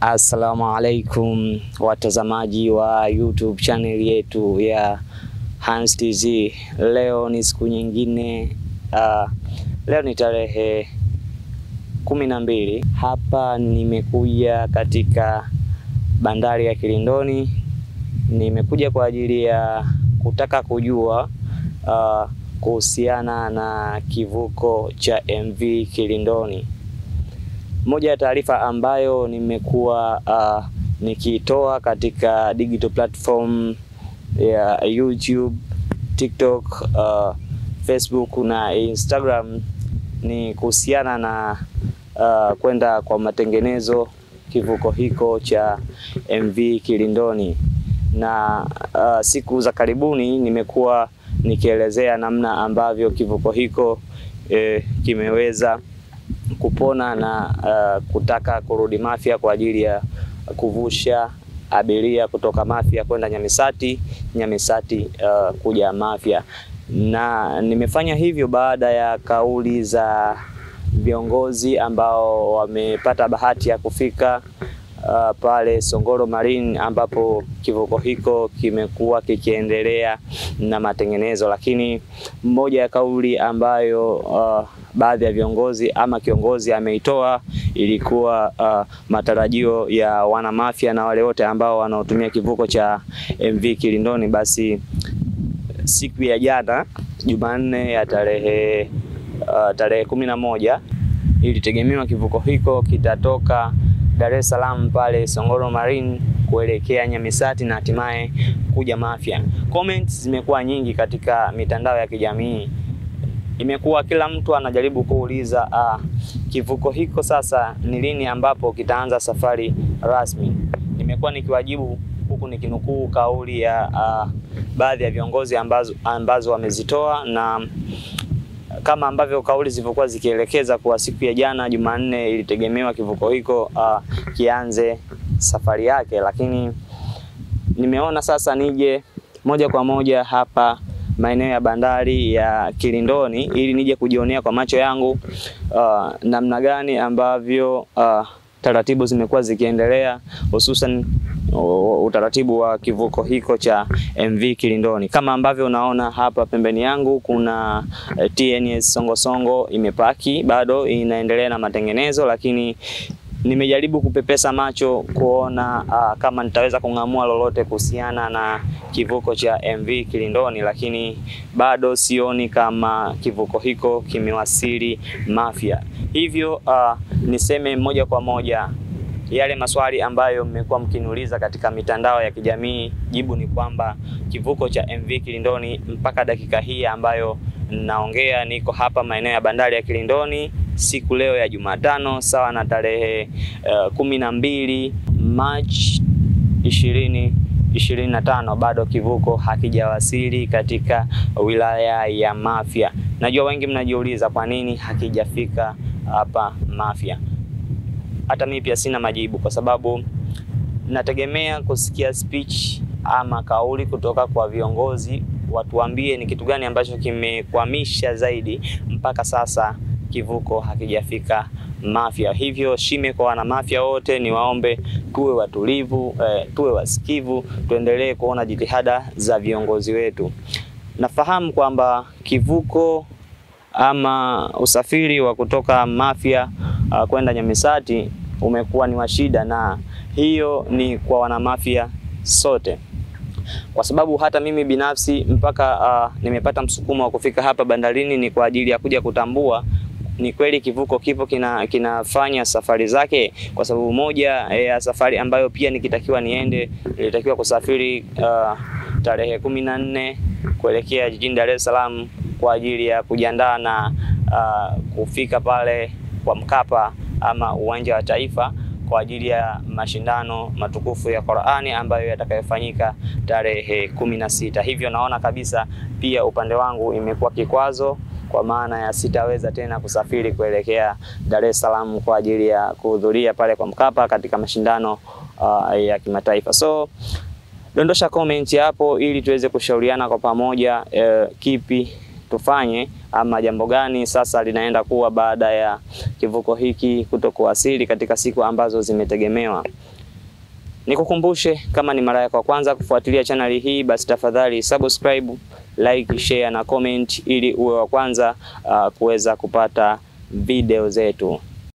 Assalamu alaikum watazamaji wa YouTube channel yetu ya Hans TZ. Leo ni siku nyingine, leo ni tarehe 12. Hapa nimekuja katika bandari ya Kilindoni. Nimekuja kwa ajili ya kutaka kujua kuhusiana na kivuko cha MV Kilindoni. Moja ya taarifa ambayo nimekuwa nikitoa katika digital platform ya YouTube, TikTok, Facebook na Instagram ni kuhusiana na kwenda kwa matengenezo kivuko hiko cha MV Kilindoni. Na siku za karibuni nimekuwa nikielezea namna ambavyo kivuko hiko kimeweza kupona na kutaka kurudi Mafia kwa ajili ya kuvusha abiria kutoka Mafia kwenda Nyamisati kuja Mafia. Na nimefanya hivyo baada ya kauli za viongozi ambao wamepata bahati ya kufika pale Songoro Marine, ambapo kivuko hiko kimekuwa kikiendelea na matengenezo. Lakini mmoja ya kauli ambayo baadhi ya viongozi ama kiongozi ameitoa ilikuwa matarajio ya wana Mafia na wale wote ambao wanaotumia kivuko cha MV Kilindoni. Basi siku ya jana Jumanne ya tarehe 11 ilitegemewa kivuko hiko kitatoka Dar es Salaam pale Songoro Marine kuelekea Nyamisati na hatimaye kuja Mafia. Comments zimekuwa nyingi katika mitandao ya kijamii. Imekuwa kila mtu anajaribu kuuliza kivuko hiko sasa ni lini ambapo kitaanza safari rasmi. Nimekuwa nikiwajibu huku nikinukuu kauli ya baadhi ya viongozi ambazo wamezitoa, na kama ambavyo kauli zilivyokuwa zikielekeza kwa siku ya jana Jumanne ilitegemewa kivuko hiko kianze safari yake. Lakini nimeona sasa nije moja kwa moja hapa maeneo ya bandari ya Kilindoni ili nije kujionea kwa macho yangu namna gani ambavyo taratibu zimekuwa zikiendelea, hususan utaratibu wa kivuko hiko cha MV Kilindoni. Kama ambavyo unaona hapa pembeni yangu kuna TNS Songo imepaki, bado inaendelea na matengenezo, lakini nimejaribu kupepesa macho kuona kama nitaweza kung'amua lolote kuhusiana na kivuko cha MV Kilindoni, lakini bado sioni kama kivuko hiko kimewasili Mafia. Hivyo niseme moja kwa moja yale maswali ambayo mmekuwa mkiniuliza katika mitandao ya kijamii, jibu ni kwamba kivuko cha MV Kilindoni mpaka dakika hii ambayo naongea niko hapa maeneo ya bandari ya Kilindoni siku leo ya Jumatano sawa na tarehe 12 March 2025, bado kivuko hakijawasili katika wilaya ya Mafia. Najua wengi mnajiuliza kwa nini hakijafika hapa Mafia. Hata mimi pia sina majibu, kwa sababu nategemea kusikia speech ama kauli kutoka kwa viongozi watuambie ni kitu gani ambacho kimekwamisha zaidi mpaka sasa kivuko hakijafika Mafia. Hivyo shime kwa wana Mafia wote, ni waombe tuwe watulivu, tuwe wasikivu, tuendelee kuona jitihada za viongozi wetu. Nafahamu kwamba kivuko ama usafiri wa kutoka Mafia kwenda Nyamisati umekuwa ni wa shida, na hiyo ni kwa wana Mafia sote. Kwa sababu hata mimi binafsi mpaka nimepata msukumo wa kufika hapa bandarini ni kwa ajili ya kuja kutambua ni kweli kivuko kipo kinafanya safari zake. Kwa sababu moja ya safari ambayo pia nikitakiwa niende, nilitakiwa kusafiri tarehe 14 kuelekea jijini Dar es Salaam kwa ajili ya kujiandaa na kufika pale kwa Mkapa ama uwanja wa Taifa kwa ajili ya mashindano matukufu ya Qur'ani ambayo yatakayofanyika tarehe 16. Hivyo naona kabisa pia upande wangu imekuwa kikwazo, kwa maana ya sitaweza tena kusafiri kuelekea Dar es Salaam kwa ajili ya kuhudhuria pale kwa Mkapa katika mashindano ya kimataifa. So dondosha comment hapo ili tuweze kushauriana kwa pamoja kipi tufanye ama jambo gani sasa linaenda kuwa baada ya kivuko hiki kutokuwasili katika siku ambazo zimetegemewa. Nikukumbushe, kama ni mara yako ya kwanza kufuatilia channel hii, basi tafadhali subscribe, like, share na comment ili uwe wa kwanza kuweza kupata video zetu.